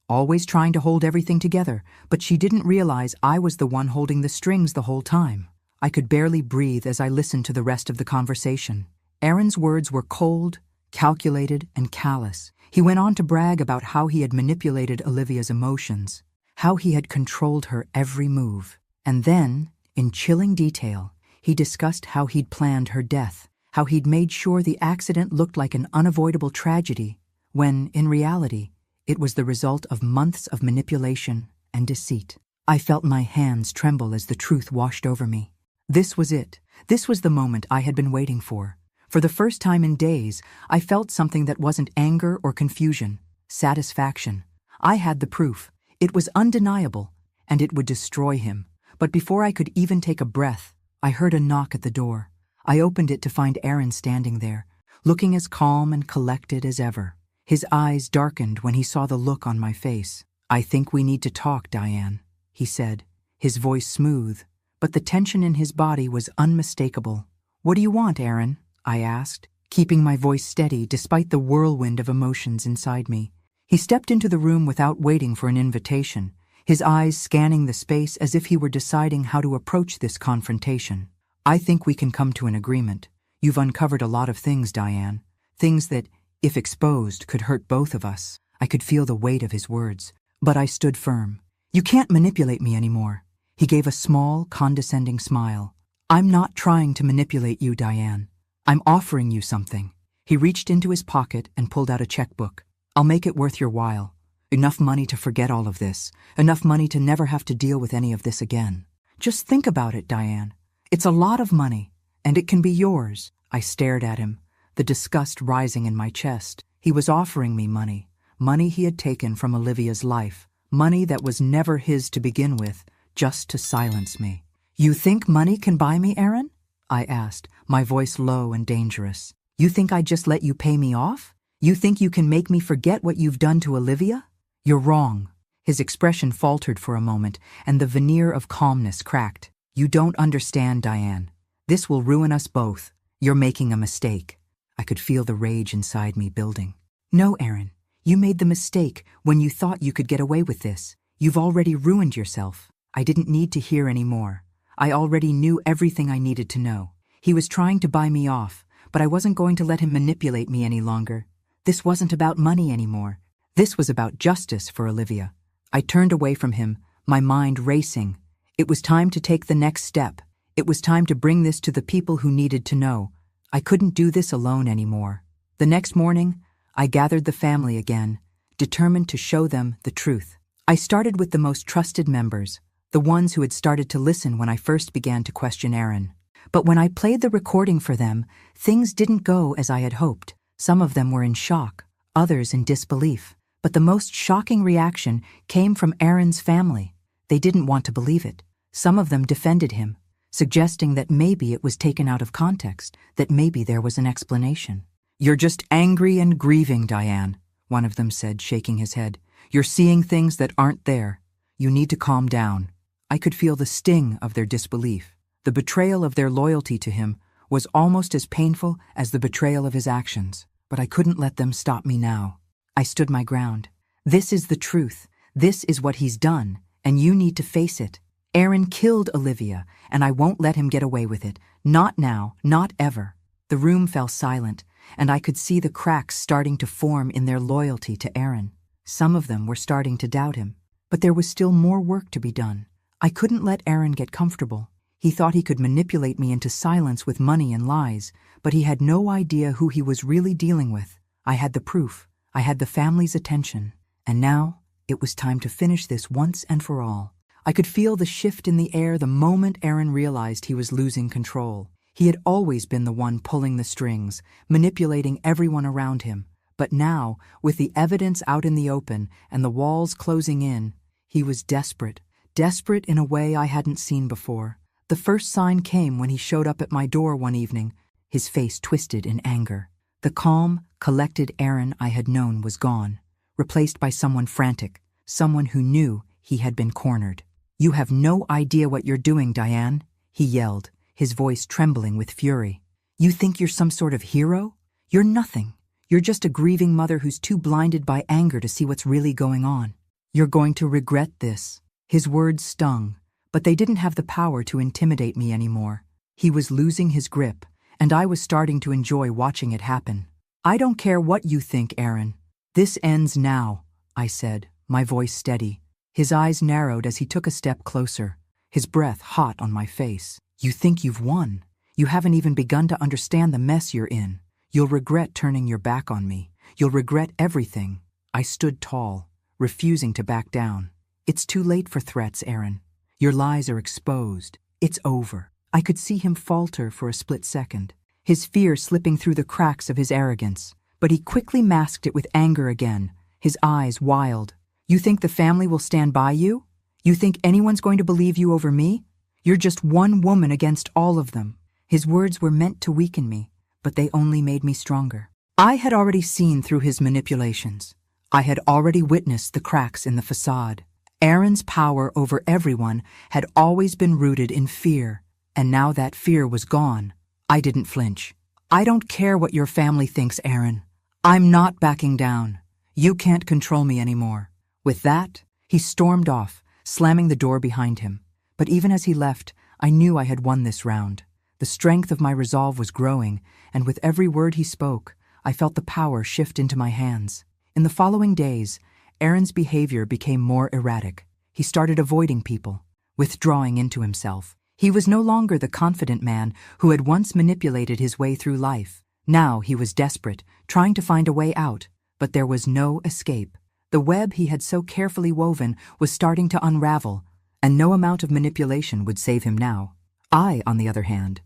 always trying to hold everything together, but she didn't realize I was the one holding the strings the whole time. I could barely breathe as I listened to the rest of the conversation. Aaron's words were cold, calculated, and callous. He went on to brag about how he had manipulated Olivia's emotions, how he had controlled her every move. And then, in chilling detail, he discussed how he'd planned her death, how he'd made sure the accident looked like an unavoidable tragedy, when, in reality, it was the result of months of manipulation and deceit. I felt my hands tremble as the truth washed over me. This was it. This was the moment I had been waiting for. For the first time in days, I felt something that wasn't anger or confusion, satisfaction. I had the proof. It was undeniable, and it would destroy him. But before I could even take a breath, I heard a knock at the door. I opened it to find Aaron standing there, looking as calm and collected as ever. His eyes darkened when he saw the look on my face. "I think we need to talk, Diane," he said, his voice smooth, but the tension in his body was unmistakable. "What do you want, Aaron?" I asked, keeping my voice steady despite the whirlwind of emotions inside me. He stepped into the room without waiting for an invitation, his eyes scanning the space as if he were deciding how to approach this confrontation. "I think we can come to an agreement. You've uncovered a lot of things, Diane. Things that, if exposed, could hurt both of us." I could feel the weight of his words, but I stood firm. "You can't manipulate me anymore." He gave a small, condescending smile. "I'm not trying to manipulate you, Diane. I'm offering you something." He reached into his pocket and pulled out a checkbook. "I'll make it worth your while. Enough money to forget all of this. Enough money to never have to deal with any of this again. Just think about it, Diane. It's a lot of money, and it can be yours." I stared at him, the disgust rising in my chest. He was offering me money. Money he had taken from Olivia's life. Money that was never his to begin with, just to silence me. "You think money can buy me, Aaron?" I asked, my voice low and dangerous. "You think I'd just let you pay me off? You think you can make me forget what you've done to Olivia? You're wrong." His expression faltered for a moment, and the veneer of calmness cracked. "You don't understand, Diane. This will ruin us both. You're making a mistake." I could feel the rage inside me building. "No, Aaron. You made the mistake when you thought you could get away with this. You've already ruined yourself." I didn't need to hear any more. I already knew everything I needed to know. He was trying to buy me off, but I wasn't going to let him manipulate me any longer. This wasn't about money anymore. This was about justice for Olivia. I turned away from him, my mind racing. It was time to take the next step. It was time to bring this to the people who needed to know. I couldn't do this alone anymore. The next morning, I gathered the family again, determined to show them the truth. I started with the most trusted members, the ones who had started to listen when I first began to question Aaron. But when I played the recording for them, things didn't go as I had hoped. Some of them were in shock, others in disbelief. But the most shocking reaction came from Aaron's family. They didn't want to believe it. Some of them defended him, suggesting that maybe it was taken out of context, that maybe there was an explanation. "You're just angry and grieving, Diane," one of them said, shaking his head. "You're seeing things that aren't there. You need to calm down." I could feel the sting of their disbelief. The betrayal of their loyalty to him was almost as painful as the betrayal of his actions. But I couldn't let them stop me now. I stood my ground. "This is the truth. This is what he's done, and you need to face it. Aaron killed Olivia, and I won't let him get away with it. Not now, not ever." The room fell silent, and I could see the cracks starting to form in their loyalty to Aaron. Some of them were starting to doubt him. But there was still more work to be done. I couldn't let Aaron get comfortable. He thought he could manipulate me into silence with money and lies, but he had no idea who he was really dealing with. I had the proof. I had the family's attention. And now, it was time to finish this once and for all. I could feel the shift in the air the moment Aaron realized he was losing control. He had always been the one pulling the strings, manipulating everyone around him. But now, with the evidence out in the open and the walls closing in, he was desperate. Desperate in a way I hadn't seen before. The first sign came when he showed up at my door one evening, his face twisted in anger. The calm, collected Aaron I had known was gone, replaced by someone frantic, someone who knew he had been cornered. "You have no idea what you're doing, Diane," he yelled, his voice trembling with fury. "You think you're some sort of hero? You're nothing. You're just a grieving mother who's too blinded by anger to see what's really going on. You're going to regret this." His words stung, but they didn't have the power to intimidate me anymore. He was losing his grip, and I was starting to enjoy watching it happen. "I don't care what you think, Aaron. This ends now," I said, my voice steady. His eyes narrowed as he took a step closer, his breath hot on my face. "You think you've won? You haven't even begun to understand the mess you're in. You'll regret turning your back on me. You'll regret everything." I stood tall, refusing to back down. "It's too late for threats, Aaron. Your lies are exposed. It's over." I could see him falter for a split second, his fear slipping through the cracks of his arrogance, but he quickly masked it with anger again, his eyes wild. "You think the family will stand by you? You think anyone's going to believe you over me? You're just one woman against all of them." His words were meant to weaken me, but they only made me stronger. I had already seen through his manipulations. I had already witnessed the cracks in the facade. Aaron's power over everyone had always been rooted in fear, and now that fear was gone. I didn't flinch. "I don't care what your family thinks, Aaron. I'm not backing down. You can't control me anymore." With that, he stormed off, slamming the door behind him. But even as he left, I knew I had won this round. The strength of my resolve was growing, and with every word he spoke, I felt the power shift into my hands. In the following days, Aaron's behavior became more erratic. He started avoiding people, withdrawing into himself. He was no longer the confident man who had once manipulated his way through life. Now he was desperate, trying to find a way out, but there was no escape. The web he had so carefully woven was starting to unravel, and no amount of manipulation would save him now. I, on the other hand,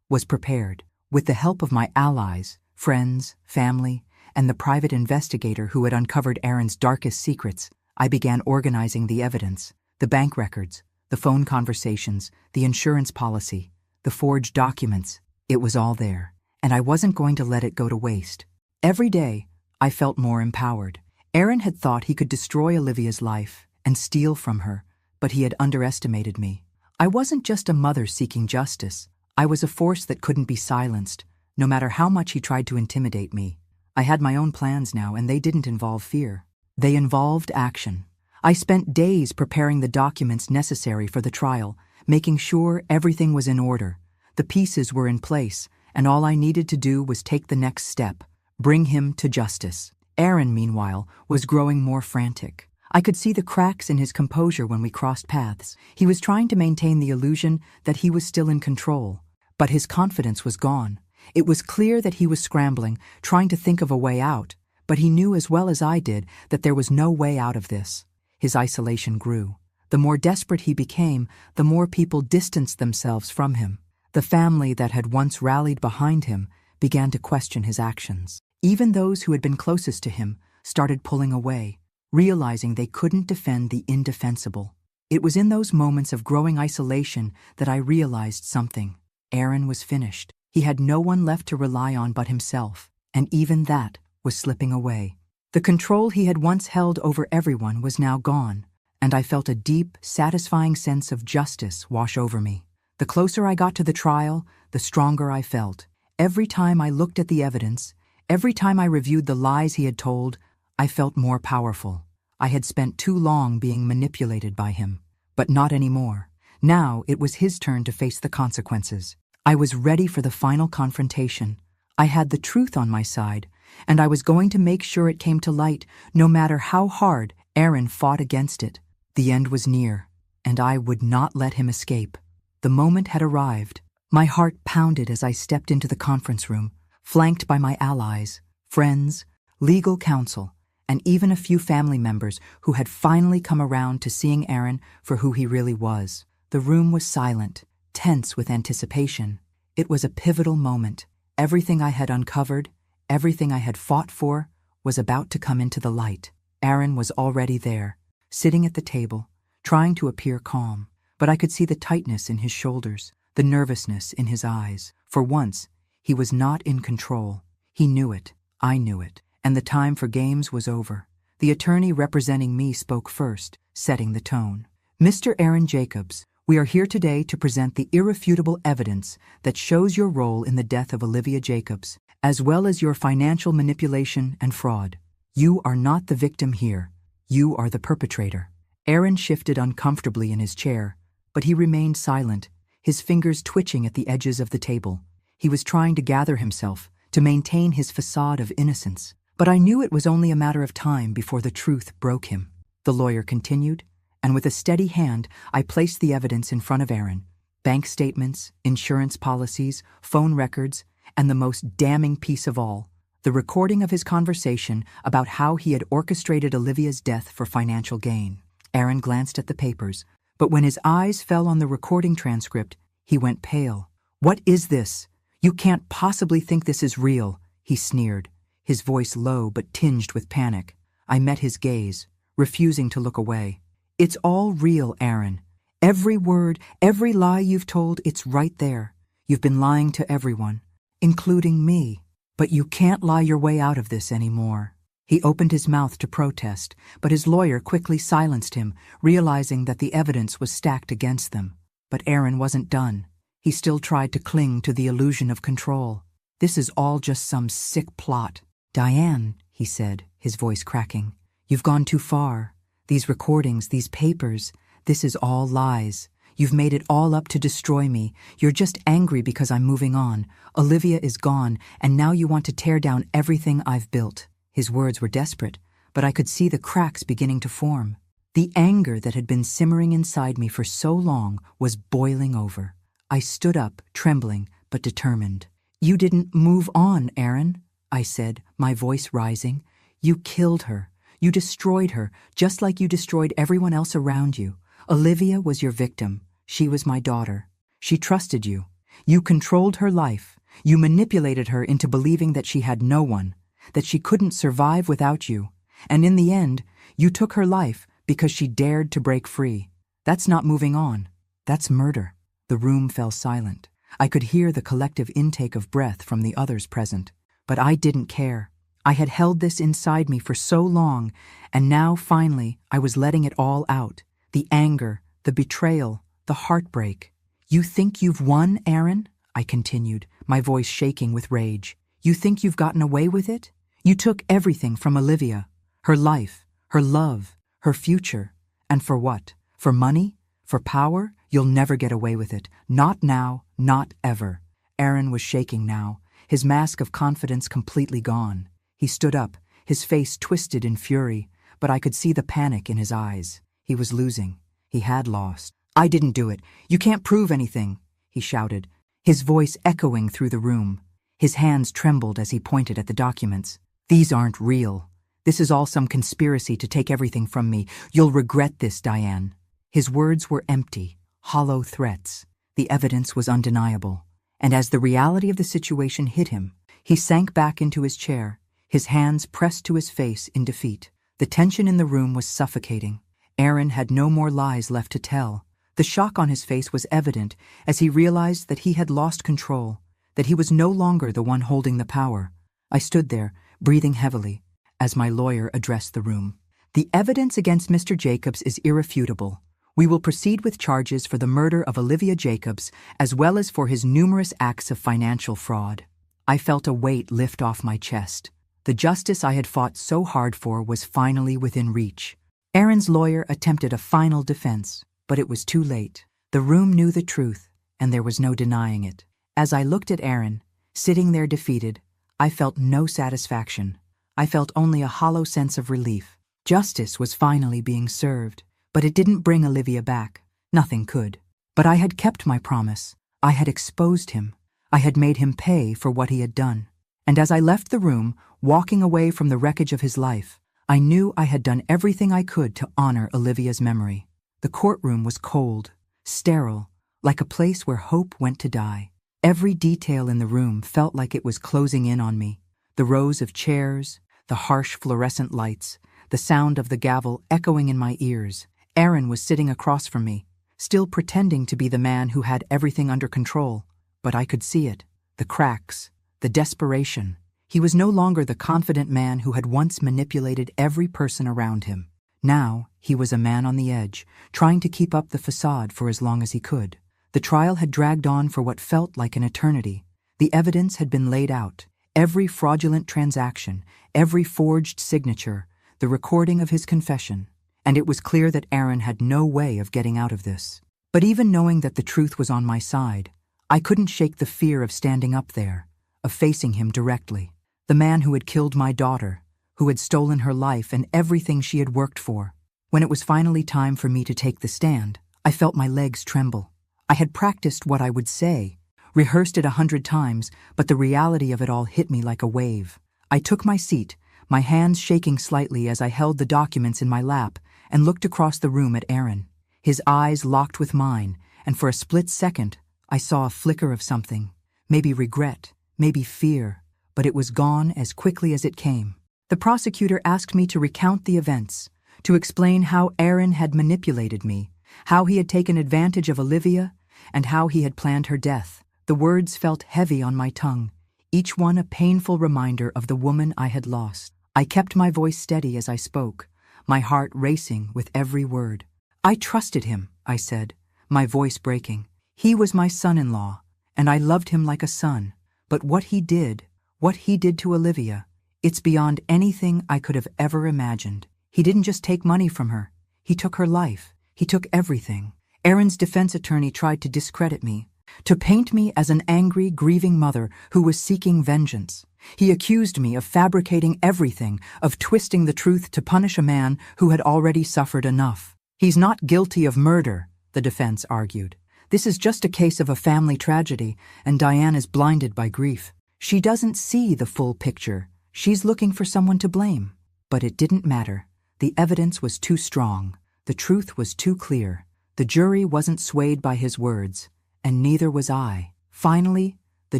was prepared. With the help of my allies, friends, family, and the private investigator who had uncovered Aaron's darkest secrets, I began organizing the evidence, the bank records, the phone conversations, the insurance policy, the forged documents. It was all there, and I wasn't going to let it go to waste. Every day, I felt more empowered. Aaron had thought he could destroy Olivia's life and steal from her, but he had underestimated me. I wasn't just a mother seeking justice. I was a force that couldn't be silenced, no matter how much he tried to intimidate me. I had my own plans now, and they didn't involve fear. They involved action. I spent days preparing the documents necessary for the trial, making sure everything was in order. The pieces were in place, and all I needed to do was take the next step, bring him to justice. Aaron, meanwhile, was growing more frantic. I could see the cracks in his composure when we crossed paths. He was trying to maintain the illusion that he was still in control, but his confidence was gone. It was clear that he was scrambling, trying to think of a way out, but he knew as well as I did that there was no way out of this. His isolation grew. The more desperate he became, the more people distanced themselves from him. The family that had once rallied behind him began to question his actions. Even those who had been closest to him started pulling away, realizing they couldn't defend the indefensible. It was in those moments of growing isolation that I realized something. Aaron was finished. He had no one left to rely on but himself, and even that was slipping away. The control he had once held over everyone was now gone, and I felt a deep, satisfying sense of justice wash over me. The closer I got to the trial, the stronger I felt. Every time I looked at the evidence, every time I reviewed the lies he had told, I felt more powerful. I had spent too long being manipulated by him, but not anymore. Now it was his turn to face the consequences. I was ready for the final confrontation. I had the truth on my side, and I was going to make sure it came to light, no matter how hard Aaron fought against it. The end was near, and I would not let him escape. The moment had arrived. My heart pounded as I stepped into the conference room, flanked by my allies, friends, legal counsel, and even a few family members who had finally come around to seeing Aaron for who he really was. The room was silent, tense with anticipation. It was a pivotal moment. Everything I had uncovered, everything I had fought for, was about to come into the light. Aaron was already there, sitting at the table, trying to appear calm, but I could see the tightness in his shoulders, the nervousness in his eyes. For once, he was not in control. He knew it, I knew it, and the time for games was over. The attorney representing me spoke first, setting the tone. "Mr. Aaron Jacobs, We are here today to present the irrefutable evidence that shows your role in the death of Olivia Jacobs, as well as your financial manipulation and fraud. You are not the victim here. You are the perpetrator. Aaron shifted uncomfortably in his chair, but he remained silent, his fingers twitching at the edges of the table. He was trying to gather himself, to maintain his facade of innocence. But I knew it was only a matter of time before the truth broke him. The lawyer continued, and with a steady hand, I placed the evidence in front of Aaron. Bank statements, insurance policies, phone records, and the most damning piece of all, the recording of his conversation about how he had orchestrated Olivia's death for financial gain. Aaron glanced at the papers, but when his eyes fell on the recording transcript, he went pale. "What is this? You can't possibly think this is real," he sneered, his voice low but tinged with panic. I met his gaze, refusing to look away. "It's all real, Aaron. Every word, every lie you've told, it's right there. You've been lying to everyone, including me. But you can't lie your way out of this anymore." He opened his mouth to protest, but his lawyer quickly silenced him, realizing that the evidence was stacked against them. But Aaron wasn't done. He still tried to cling to the illusion of control. "This is all just some sick plot." "Diane," he said, his voice cracking, "you've gone too far. These recordings, these papers, this is all lies. You've made it all up to destroy me. You're just angry because I'm moving on. Olivia is gone, and now you want to tear down everything I've built." His words were desperate, but I could see the cracks beginning to form. The anger that had been simmering inside me for so long was boiling over. I stood up, trembling, but determined. "You didn't move on, Aaron," I said, my voice rising. "You killed her. You destroyed her, just like you destroyed everyone else around you. Olivia was your victim. She was my daughter. She trusted you. You controlled her life. You manipulated her into believing that she had no one, that she couldn't survive without you. And in the end, you took her life because she dared to break free. That's not moving on. That's murder." The room fell silent. I could hear the collective intake of breath from the others present. But I didn't care. I had held this inside me for so long, and now, finally, I was letting it all out. The anger, the betrayal, the heartbreak. "You think you've won, Aaron?" I continued, my voice shaking with rage. "You think you've gotten away with it? You took everything from Olivia. Her life, her love, her future. And for what? For money? For power? You'll never get away with it. Not now, not ever." Aaron was shaking now, his mask of confidence completely gone. He stood up, his face twisted in fury, but I could see the panic in his eyes. He was losing. He had lost. "I didn't do it. You can't prove anything," he shouted, his voice echoing through the room. His hands trembled as he pointed at the documents. "These aren't real. This is all some conspiracy to take everything from me. You'll regret this, Diane." His words were empty, hollow threats. The evidence was undeniable. And as the reality of the situation hit him, he sank back into his chair, his hands pressed to his face in defeat. The tension in the room was suffocating. Aaron had no more lies left to tell. The shock on his face was evident as he realized that he had lost control, that he was no longer the one holding the power. I stood there, breathing heavily, as my lawyer addressed the room. "The evidence against Mr. Jacobs is irrefutable. We will proceed with charges for the murder of Olivia Jacobs, as well as for his numerous acts of financial fraud." I felt a weight lift off my chest. The justice I had fought so hard for was finally within reach. Aaron's lawyer attempted a final defense, but it was too late. The room knew the truth, and there was no denying it. As I looked at Aaron, sitting there defeated, I felt no satisfaction. I felt only a hollow sense of relief. Justice was finally being served, but it didn't bring Olivia back. Nothing could. But I had kept my promise. I had exposed him. I had made him pay for what he had done. And as I left the room, walking away from the wreckage of his life, I knew I had done everything I could to honor Olivia's memory. The courtroom was cold, sterile, like a place where hope went to die. Every detail in the room felt like it was closing in on me. The rows of chairs, the harsh fluorescent lights, the sound of the gavel echoing in my ears. Aaron was sitting across from me, still pretending to be the man who had everything under control. But I could see it, the cracks, the desperation. He was no longer the confident man who had once manipulated every person around him. Now, he was a man on the edge, trying to keep up the facade for as long as he could. The trial had dragged on for what felt like an eternity. The evidence had been laid out. Every fraudulent transaction, every forged signature, the recording of his confession. And it was clear that Aaron had no way of getting out of this. But even knowing that the truth was on my side, I couldn't shake the fear of standing up there, of facing him directly. The man who had killed my daughter, who had stolen her life and everything she had worked for. When it was finally time for me to take the stand, I felt my legs tremble. I had practiced what I would say, rehearsed it 100 times, but the reality of it all hit me like a wave. I took my seat, my hands shaking slightly as I held the documents in my lap and looked across the room at Aaron. His eyes locked with mine, and for a split second, I saw a flicker of something, maybe regret, maybe fear, but it was gone as quickly as it came. The prosecutor asked me to recount the events, to explain how Aaron had manipulated me, how he had taken advantage of Olivia, and how he had planned her death. The words felt heavy on my tongue, each one a painful reminder of the woman I had lost. I kept my voice steady as I spoke, my heart racing with every word. I trusted him, I said, my voice breaking. He was my son-in-law, and I loved him like a son. But what he did to Olivia, it's beyond anything I could have ever imagined. He didn't just take money from her. He took her life. He took everything. Aaron's defense attorney tried to discredit me, to paint me as an angry, grieving mother who was seeking vengeance. He accused me of fabricating everything, of twisting the truth to punish a man who had already suffered enough. He's not guilty of murder, the defense argued. This is just a case of a family tragedy, and Diane is blinded by grief. She doesn't see the full picture. She's looking for someone to blame. But it didn't matter. The evidence was too strong. The truth was too clear. The jury wasn't swayed by his words, and neither was I. Finally, the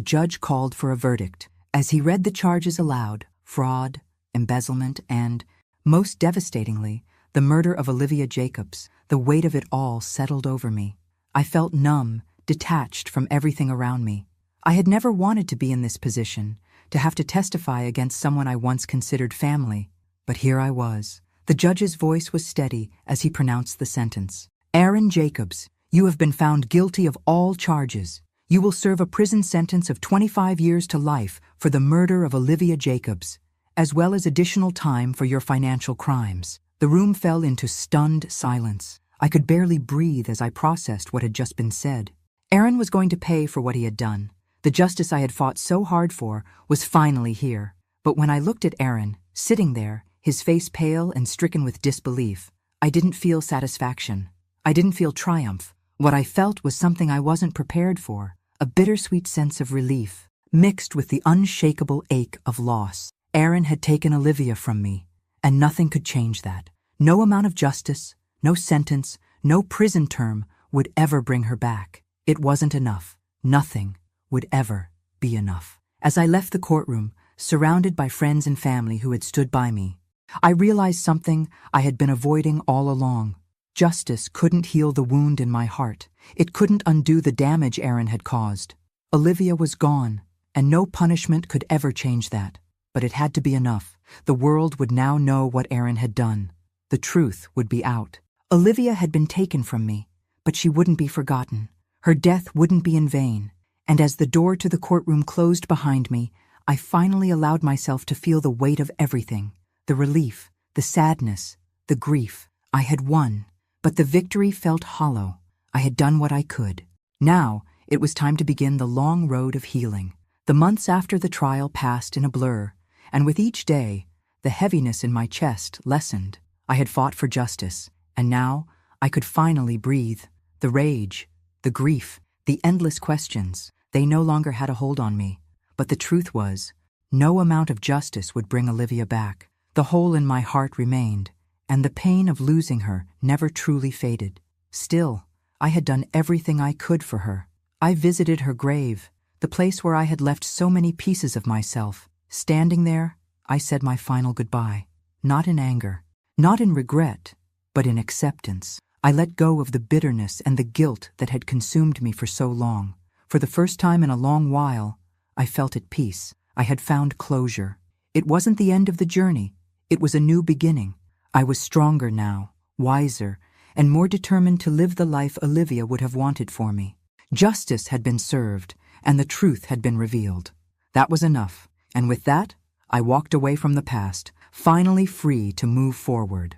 judge called for a verdict. As he read the charges aloud, fraud, embezzlement, and, most devastatingly, the murder of Olivia Jacobs, the weight of it all settled over me. I felt numb, detached from everything around me. I had never wanted to be in this position, to have to testify against someone I once considered family. But here I was. The judge's voice was steady as he pronounced the sentence. Aaron Jacobs, you have been found guilty of all charges. You will serve a prison sentence of 25 years to life for the murder of Olivia Jacobs, as well as additional time for your financial crimes. The room fell into stunned silence. I could barely breathe as I processed what had just been said. Aaron was going to pay for what he had done. The justice I had fought so hard for was finally here. But when I looked at Aaron, sitting there, his face pale and stricken with disbelief, I didn't feel satisfaction. I didn't feel triumph. What I felt was something I wasn't prepared for, a bittersweet sense of relief, mixed with the unshakable ache of loss. Aaron had taken Olivia from me, and nothing could change that. No amount of justice, no sentence, no prison term would ever bring her back. It wasn't enough. Nothing would ever be enough. As I left the courtroom, surrounded by friends and family who had stood by me, I realized something I had been avoiding all along. Justice couldn't heal the wound in my heart. It couldn't undo the damage Aaron had caused. Olivia was gone, and no punishment could ever change that. But it had to be enough. The world would now know what Aaron had done. The truth would be out. Olivia had been taken from me, but she wouldn't be forgotten. Her death wouldn't be in vain. And as the door to the courtroom closed behind me, I finally allowed myself to feel the weight of everything. The relief, the sadness, the grief. I had won, but the victory felt hollow. I had done what I could. Now, it was time to begin the long road of healing. The months after the trial passed in a blur, and with each day, the heaviness in my chest lessened. I had fought for justice, and now I could finally breathe. The rage, the grief, the endless questions, they no longer had a hold on me. But the truth was, no amount of justice would bring Olivia back. The hole in my heart remained, and the pain of losing her never truly faded. Still, I had done everything I could for her. I visited her grave, the place where I had left so many pieces of myself. Standing there, I said my final goodbye, not in anger, not in regret, but in acceptance. I let go of the bitterness and the guilt that had consumed me for so long. For the first time in a long while, I felt at peace. I had found closure. It wasn't the end of the journey. It was a new beginning. I was stronger now, wiser, and more determined to live the life Olivia would have wanted for me. Justice had been served, and the truth had been revealed. That was enough, and with that, I walked away from the past, finally free to move forward.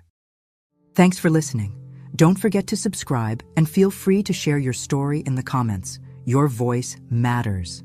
Thanks for listening. Don't forget to subscribe and feel free to share your story in the comments. Your voice matters.